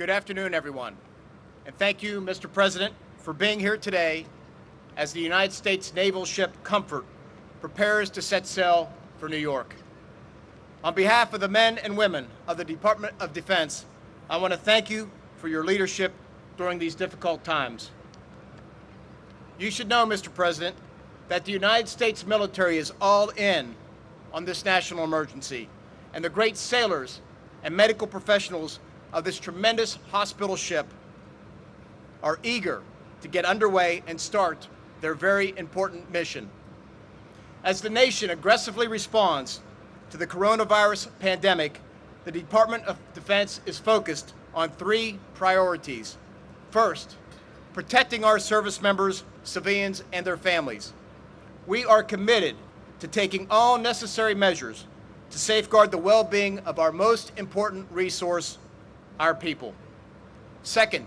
Good afternoon, everyone, and thank you, Mr. President, for being here today as the United States naval ship Comfort prepares to set sail for New York. On behalf of the men and women of the Department of Defense, I want to thank you for your leadership during these difficult times. You should know, Mr. President, that the United States military is all in on this national emergency, and the great sailors and medical professionals of this tremendous hospital ship are eager to get underway and start their very important mission. As the nation aggressively responds to the coronavirus pandemic, the Department of Defense is focused on three priorities. First, protecting our service members, civilians, and their families. We are committed to taking all necessary measures to safeguard the well-being of our most important resource, our people. Second,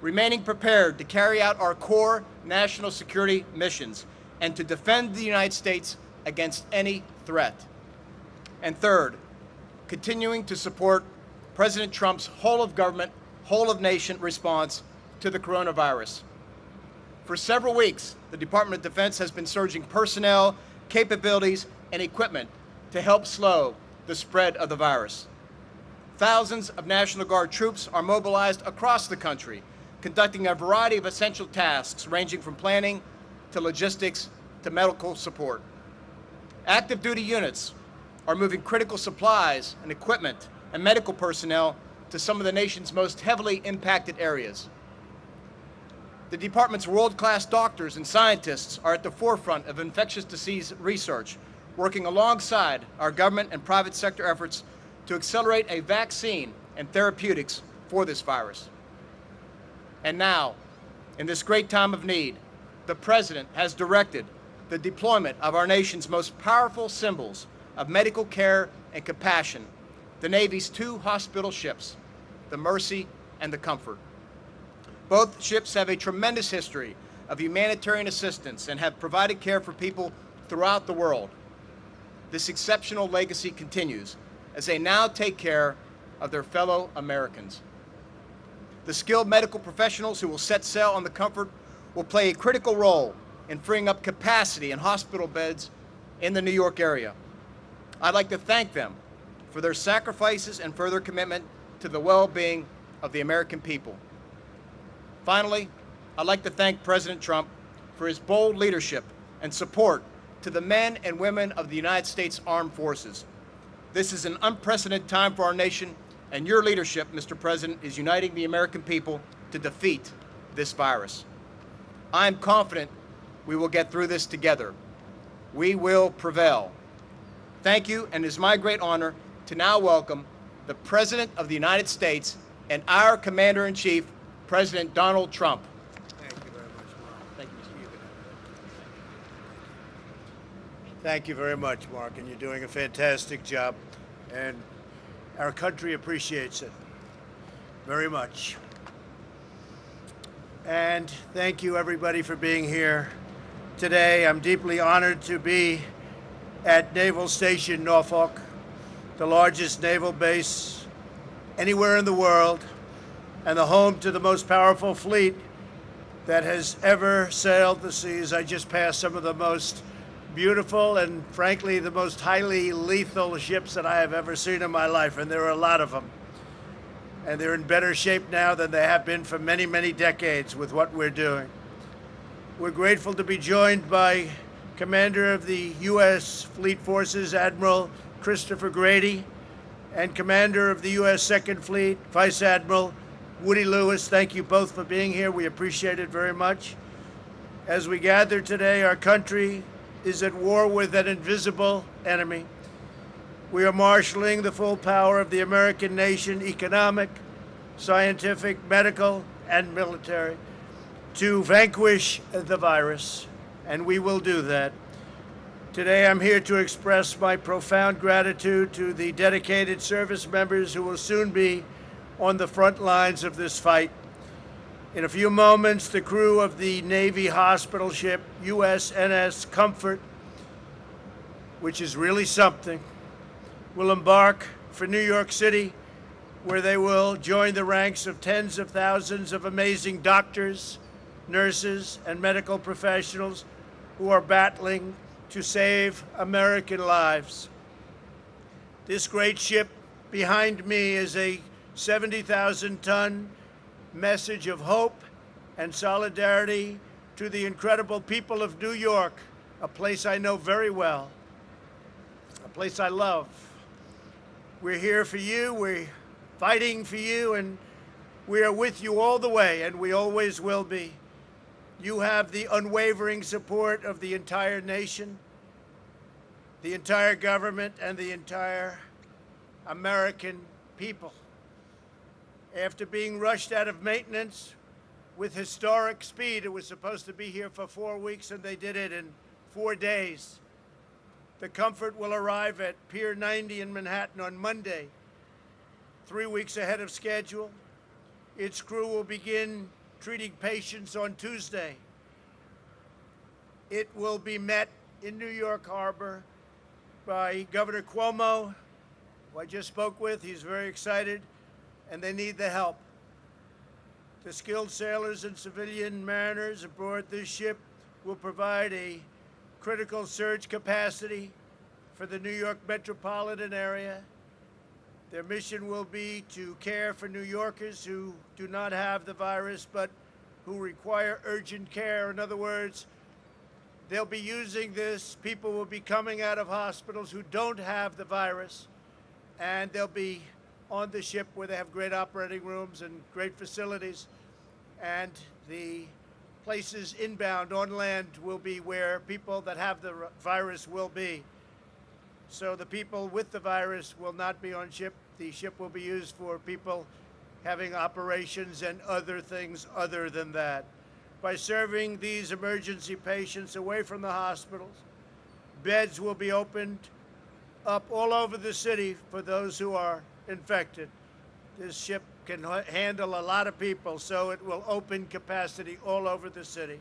remaining prepared to carry out our core national security missions and to defend the United States against any threat. And third, continuing to support President Trump's whole-of-government, whole-of-nation response to the coronavirus. For several weeks, the Department of Defense has been surging personnel, capabilities, and equipment to help slow the spread of the virus. Thousands of National Guard troops are mobilized across the country, conducting a variety of essential tasks ranging from planning to logistics to medical support. Active duty units are moving critical supplies and equipment and medical personnel to some of the nation's most heavily impacted areas. The department's world-class doctors and scientists are at the forefront of infectious disease research, working alongside our government and private sector efforts to accelerate a vaccine and therapeutics for this virus. And now, in this great time of need, the President has directed the deployment of our nation's most powerful symbols of medical care and compassion, the Navy's two hospital ships, the Mercy and the Comfort. Both ships have a tremendous history of humanitarian assistance and have provided care for people throughout the world. This exceptional legacy continues as they now take care of their fellow Americans. The skilled medical professionals who will set sail on the Comfort will play a critical role in freeing up capacity in hospital beds in the New York area. I'd like to thank them for their sacrifices and for their commitment to the well-being of the American people. Finally, I'd like to thank President Trump for his bold leadership and support to the men and women of the United States Armed Forces. This is an unprecedented time for our nation, and your leadership, Mr. President, is uniting the American people to defeat this virus. I am confident we will get through this together. We will prevail. Thank you, and it is my great honor to now welcome the President of the United States and our Commander-in-Chief, President Donald Trump. Thank you very much, Mark. Thank you, Mr. President. Thank you very much, Mark, and you're doing a fantastic job, and our country appreciates it very much. And thank you, everybody, for being here today. I'm deeply honored to be at Naval Station Norfolk, the largest naval base anywhere in the world, and the home to the most powerful fleet that has ever sailed the seas. I just passed some of the most beautiful and, frankly, the most highly lethal ships that I have ever seen in my life, and there are a lot of them. And they're in better shape now than they have been for many, many decades with what we're doing. We're grateful to be joined by Commander of the U.S. Fleet Forces, Admiral Christopher Grady, and Commander of the U.S. Second Fleet, Vice Admiral Woody Lewis. Thank you both for being here. We appreciate it very much. As we gather today, our country is at war with an invisible enemy. We are marshaling the full power of the American nation, economic, scientific, medical, and military, to vanquish the virus, and we will do that. Today, I'm here to express my profound gratitude to the dedicated service members who will soon be on the front lines of this fight. In a few moments, the crew of the Navy hospital ship USNS Comfort, which is really something, will embark for New York City, where they will join the ranks of tens of thousands of amazing doctors, nurses, and medical professionals who are battling to save American lives. This great ship behind me is a 70,000-ton message of hope and solidarity to the incredible people of New York, a place I know very well, a place I love. We're here for you, we're fighting for you, and we are with you all the way, and we always will be. You have the unwavering support of the entire nation, the entire government, and the entire American people. After being rushed out of maintenance with historic speed, it was supposed to be here for 4 weeks, and they did it in 4 days. The Comfort will arrive at Pier 90 in Manhattan on Monday, 3 weeks ahead of schedule. Its crew will begin treating patients on Tuesday. It will be met in New York Harbor by Governor Cuomo, who I just spoke with. He's very excited, and they need the help. The skilled sailors and civilian mariners aboard this ship will provide a critical surge capacity for the New York metropolitan area. Their mission will be to care for New Yorkers who do not have the virus but who require urgent care. In other words, they'll be using this. People will be coming out of hospitals who don't have the virus, and they'll be on the ship where they have great operating rooms and great facilities. And the places inbound on land will be where people that have the virus will be. So the people with the virus will not be on ship. The ship will be used for people having operations and other things other than that. By serving these emergency patients away from the hospitals, beds will be opened up all over the city for those who are infected. This ship can handle a lot of people, so it will open capacity all over the city.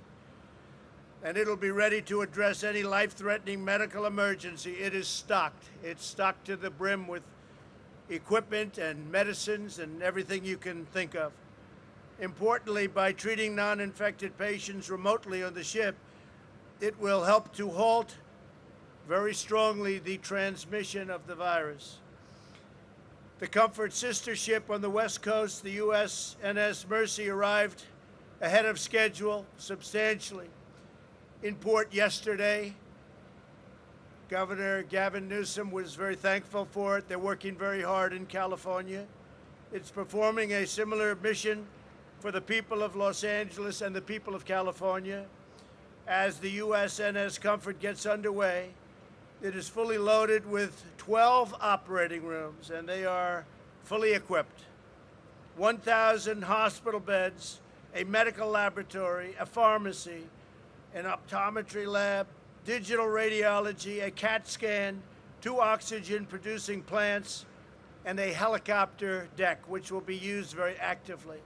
And it'll be ready to address any life-threatening medical emergency. It is stocked. It's stocked to the brim with equipment and medicines and everything you can think of. Importantly, by treating non-infected patients remotely on the ship, it will help to halt very strongly the transmission of the virus. The Comfort sister ship on the West Coast, the USNS Mercy, arrived ahead of schedule substantially in port yesterday. Governor Gavin Newsom was very thankful for it. They're working very hard in California. It's performing a similar mission for the people of Los Angeles and the people of California. As the USNS Comfort gets underway, it is fully loaded with 12 operating rooms, and they are fully equipped. 1,000 hospital beds, a medical laboratory, a pharmacy, an optometry lab, digital radiology, a CAT scan, 2 oxygen-producing plants, and a helicopter deck, which will be used very actively.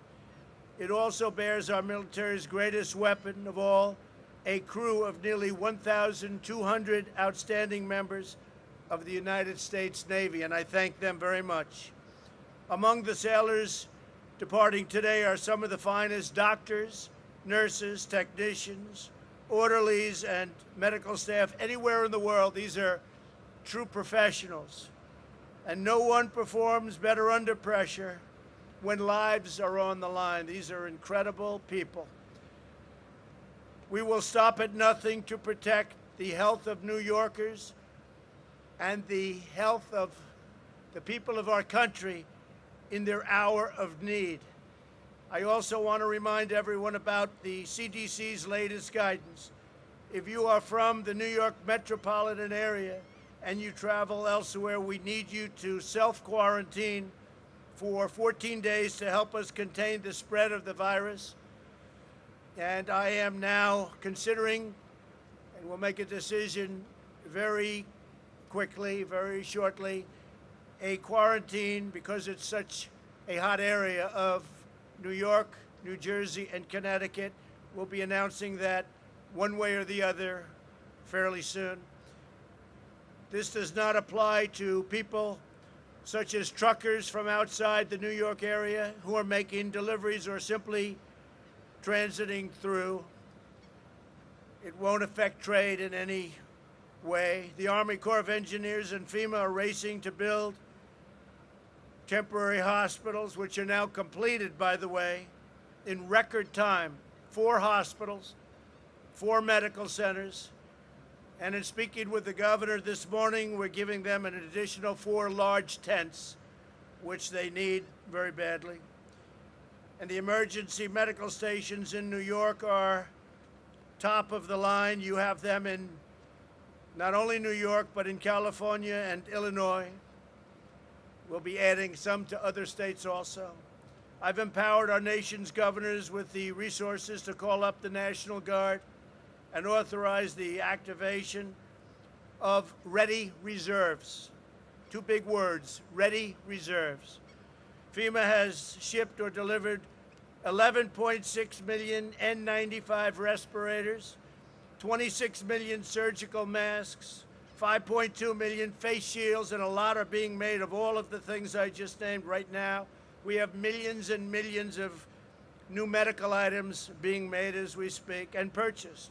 It also bears our military's greatest weapon of all, a crew of nearly 1,200 outstanding members of the United States Navy, and I thank them very much. Among the sailors departing today are some of the finest doctors, nurses, technicians, orderlies, and medical staff anywhere in the world. These are true professionals, and no one performs better under pressure when lives are on the line. These are incredible people. We will stop at nothing to protect the health of New Yorkers and the health of the people of our country in their hour of need. I also want to remind everyone about the CDC's latest guidance. If you are from the New York metropolitan area and you travel elsewhere, we need you to self-quarantine for 14 days to help us contain the spread of the virus. And I am now considering, and we'll make a decision very quickly, very shortly, a quarantine, because it's such a hot area, of New York, New Jersey, and Connecticut. We'll be announcing that one way or the other fairly soon. This does not apply to people such as truckers from outside the New York area who are making deliveries or simply transiting through. It won't affect trade in any way. The Army Corps of Engineers and FEMA are racing to build temporary hospitals, which are now completed, by the way, in record time. 4 hospitals, 4 medical centers. And in speaking with the governor this morning, we're giving them an additional 4 large tents, which they need very badly. And the emergency medical stations in New York are top of the line. You have them in not only New York, but in California and Illinois. We'll be adding some to other states also. I've empowered our nation's governors with the resources to call up the National Guard and authorize the activation of ready reserves. 2 big words, ready reserves. FEMA has shipped or delivered 11.6 million N95 respirators, 26 million surgical masks, 5.2 million face shields, and a lot are being made of all of the things I just named right now. We have millions and millions of new medical items being made as we speak and purchased.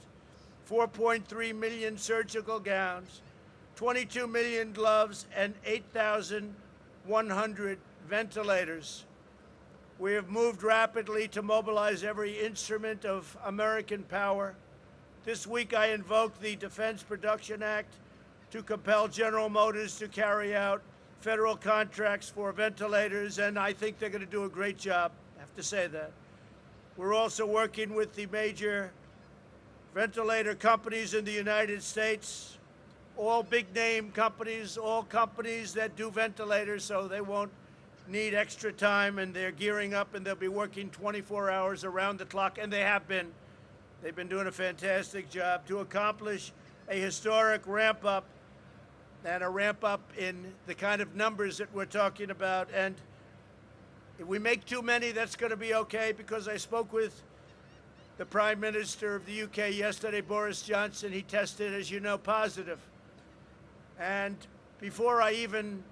4.3 million surgical gowns, 22 million gloves, and 8,100 ventilators. We have moved rapidly to mobilize every instrument of American power. This week I invoked the Defense Production Act to compel General Motors to carry out federal contracts for ventilators, and I think they're going to do a great job. I have to say that. We're also working with the major ventilator companies in the United States, all big-name companies, all companies that do ventilators, so they won't need extra time, and they're gearing up, and they'll be working 24 hours around the clock, and they have been. They've been doing a fantastic job to accomplish a historic ramp-up, and a ramp-up in the kind of numbers that we're talking about. And if we make too many, that's going to be okay, because I spoke with the Prime Minister of the UK yesterday, Boris Johnson. He tested, as you know, positive. And before I even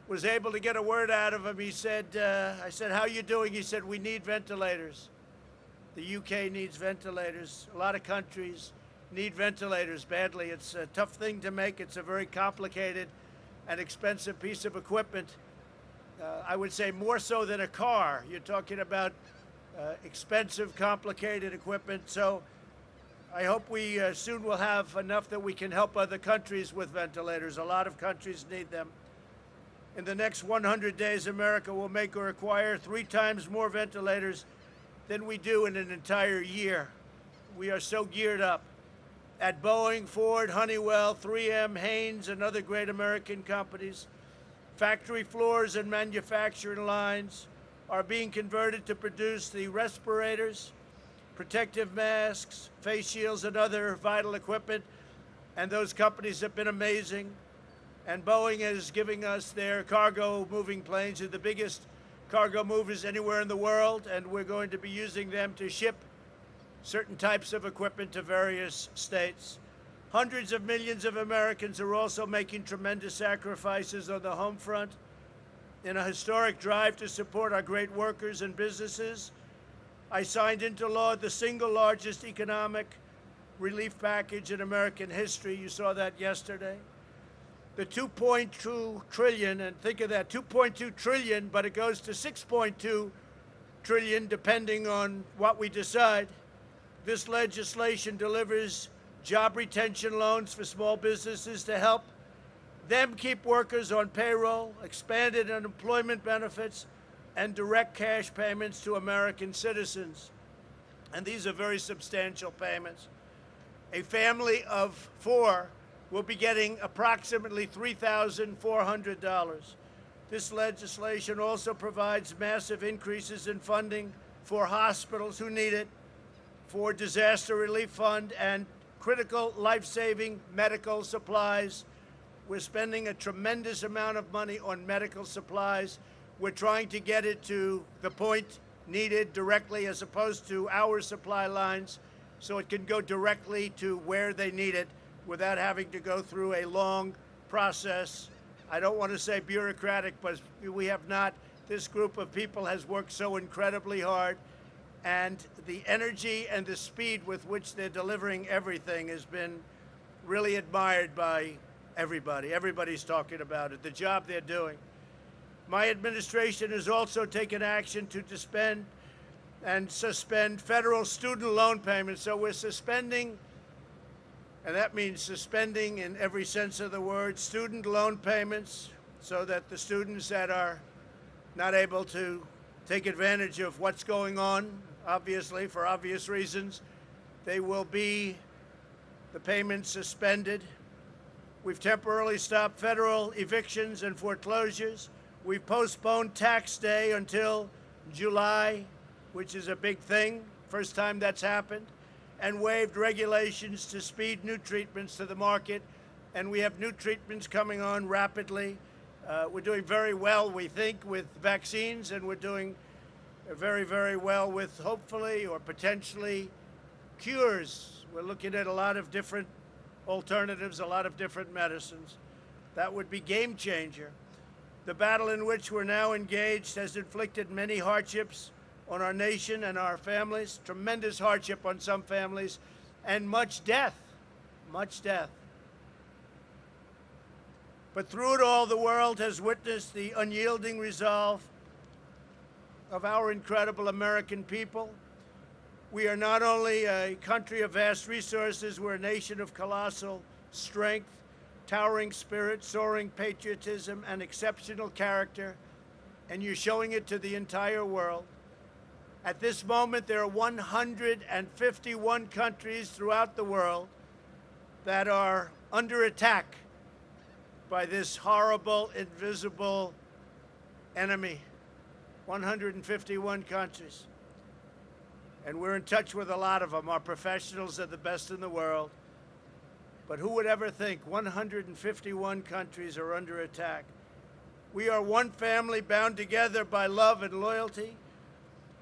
was able to get a word out of him, he said, I said, how are you doing? He said, we need ventilators. The UK needs ventilators. A lot of countries need ventilators badly. It's a tough thing to make. It's a very complicated and expensive piece of equipment. I would say more so than a car. You're talking about expensive, complicated equipment. So I hope we soon will have enough that we can help other countries with ventilators. A lot of countries need them. In the next 100 days, America will make or acquire 3 times more ventilators than we do in an entire year. We are so geared up. At Boeing, Ford, Honeywell, 3M, Haynes, and other great American companies, factory floors and manufacturing lines are being converted to produce the respirators, protective masks, face shields, and other vital equipment. And those companies have been amazing. And Boeing is giving us their cargo moving planes. They're the biggest cargo movers anywhere in the world, and we're going to be using them to ship certain types of equipment to various states. Hundreds of millions of Americans are also making tremendous sacrifices on the home front in a historic drive to support our great workers and businesses. I signed into law the single largest economic relief package in American history. You saw that yesterday. The 2.2 trillion, and think of that, 2.2 trillion, but it goes to 6.2 trillion depending on what we decide. This legislation delivers job retention loans for small businesses to help them keep workers on payroll, expanded unemployment benefits, and direct cash payments to American citizens. And these are very substantial payments. A family of 4 will be getting approximately $3,400. This legislation also provides massive increases in funding for hospitals who need it, for disaster relief fund, and critical life-saving medical supplies. We're spending a tremendous amount of money on medical supplies. We're trying to get it to the point needed directly, as opposed to our supply lines, so it can go directly to where they need it without having to go through a long process I don't want to say bureaucratic, but we have not. This group of people has worked so incredibly hard, and the energy and the speed with which they're delivering everything has been really admired by everybody. Everybody's talking about it, the job they're doing. My administration has also taken action to suspend federal student loan payments. So we're suspending, and that means suspending in every sense of the word, student loan payments so that the students that are not able to take advantage of what's going on, obviously, for obvious reasons, they will be the payments suspended. We've temporarily stopped federal evictions and foreclosures. We've postponed tax day until July, which is a big thing, first time that's happened, and waived regulations to speed new treatments to the market. And we have new treatments coming on rapidly. We're doing very well, we think, with vaccines, and we're doing very, very well with hopefully or potentially cures. We're looking at a lot of different alternatives, a lot of different medicines. That would be game changer. The battle in which we're now engaged has inflicted many hardships on our nation and our families, tremendous hardship on some families, and much death, much death. But through it all, the world has witnessed the unyielding resolve of our incredible American people. We are not only a country of vast resources, we're a nation of colossal strength, towering spirit, soaring patriotism, and exceptional character, and you're showing it to the entire world. At this moment, there are 151 countries throughout the world that are under attack by this horrible, invisible enemy. 151 countries. And we're in touch with a lot of them. Our professionals are the best in the world. But who would ever think 151 countries are under attack? We are one family bound together by love and loyalty,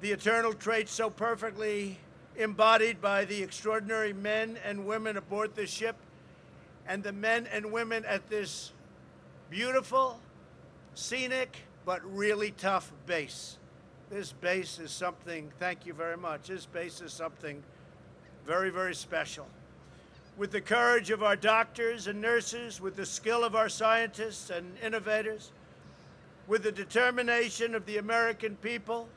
the eternal traits so perfectly embodied by the extraordinary men and women aboard this ship and the men and women at this beautiful, scenic, but really tough base. This base is something, thank you very much, this base is something very, very special. With the courage of our doctors and nurses, with the skill of our scientists and innovators, with the determination of the American people,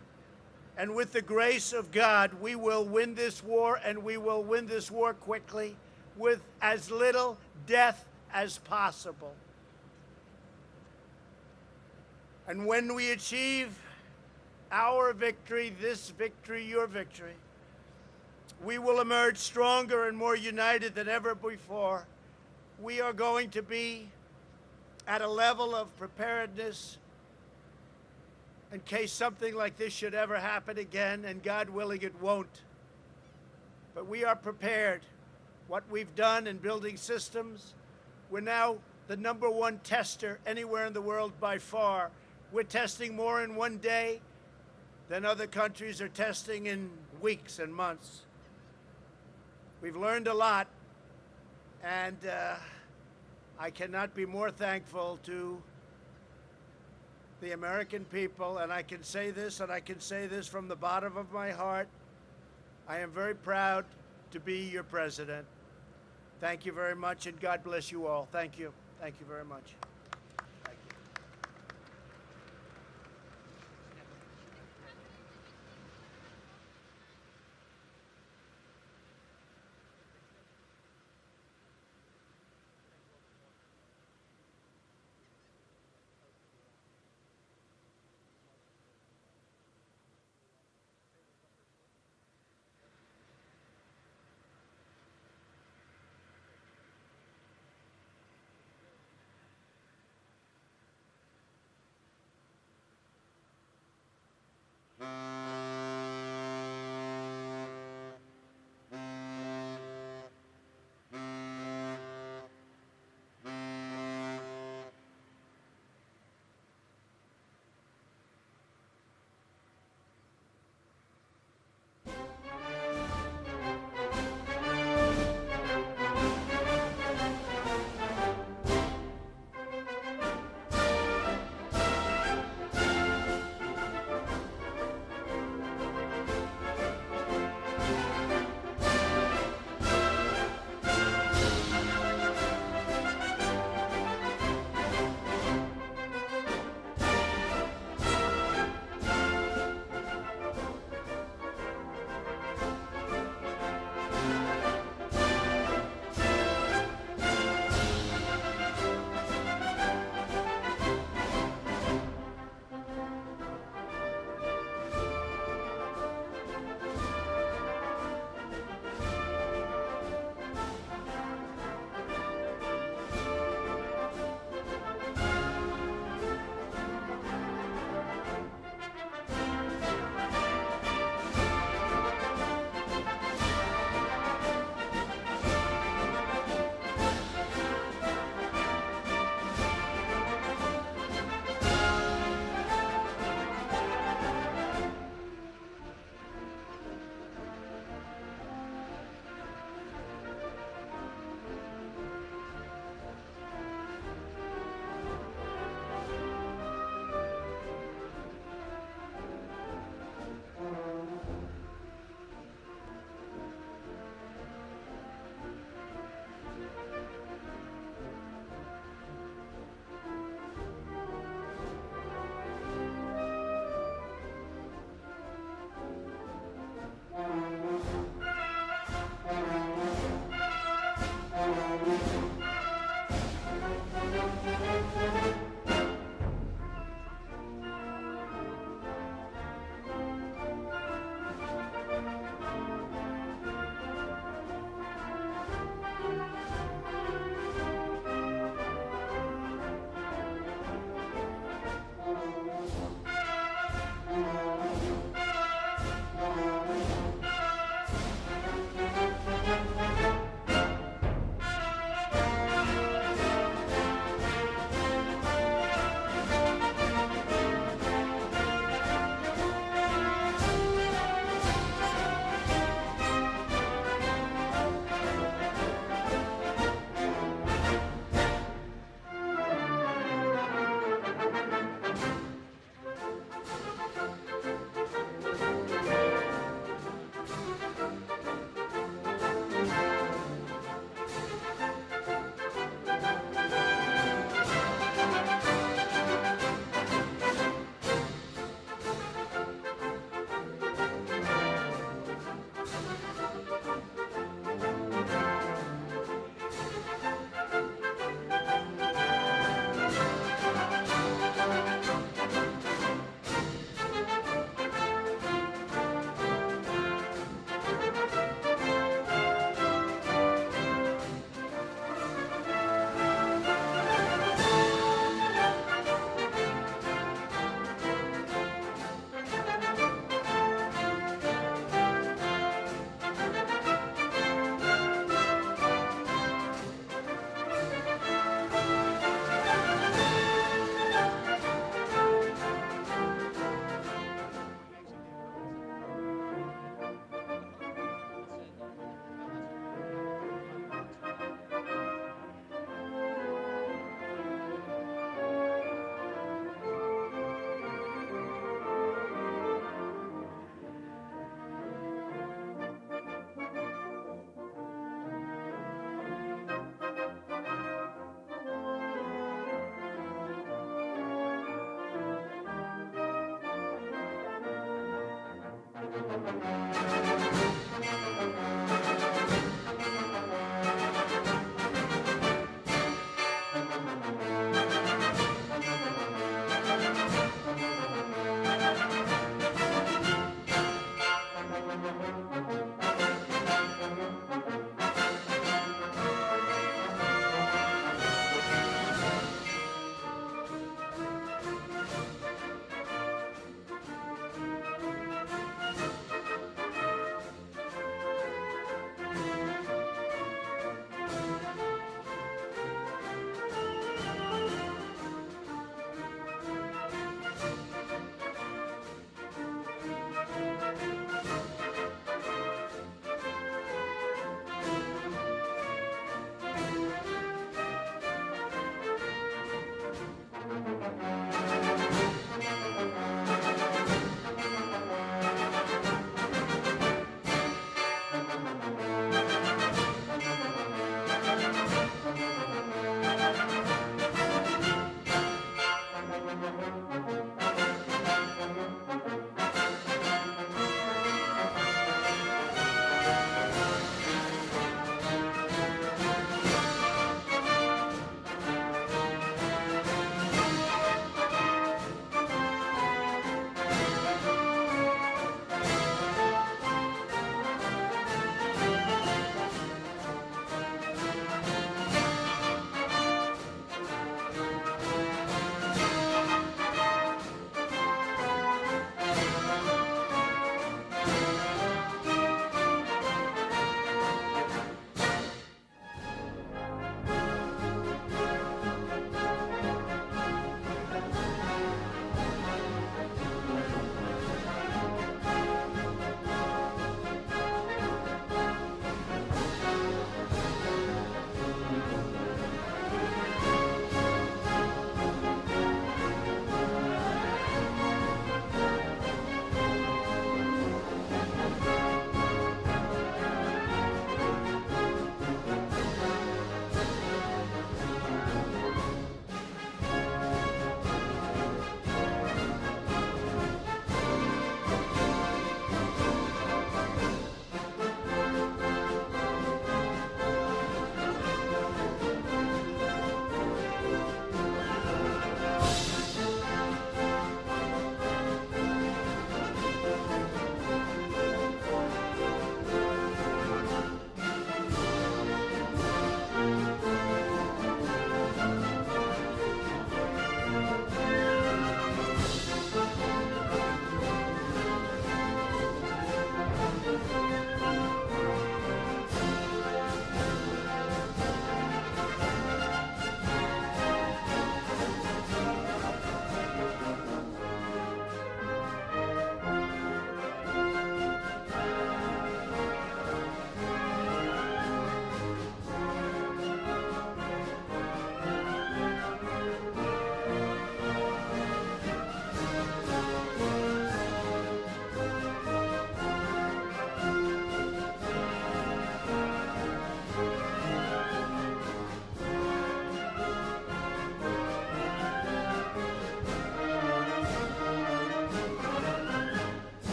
and with the grace of God, we will win this war, and we will win this war quickly, with as little death as possible. And when we achieve our victory, this victory, your victory, we will emerge stronger and more united than ever before. We are going to be at a level of preparedness in case something like this should ever happen again, and God willing it won't. But we are prepared. What we've done in building systems, we're now the #1 tester anywhere in the world by far. We're testing more in one day than other countries are testing in weeks and months. We've learned a lot, and I cannot be more thankful to the American people, and I can say this, and I can say this from the bottom of my heart. I am very proud to be your president. Thank you very much, and God bless you all. Thank you. Thank you very much. Thank you. Comfort.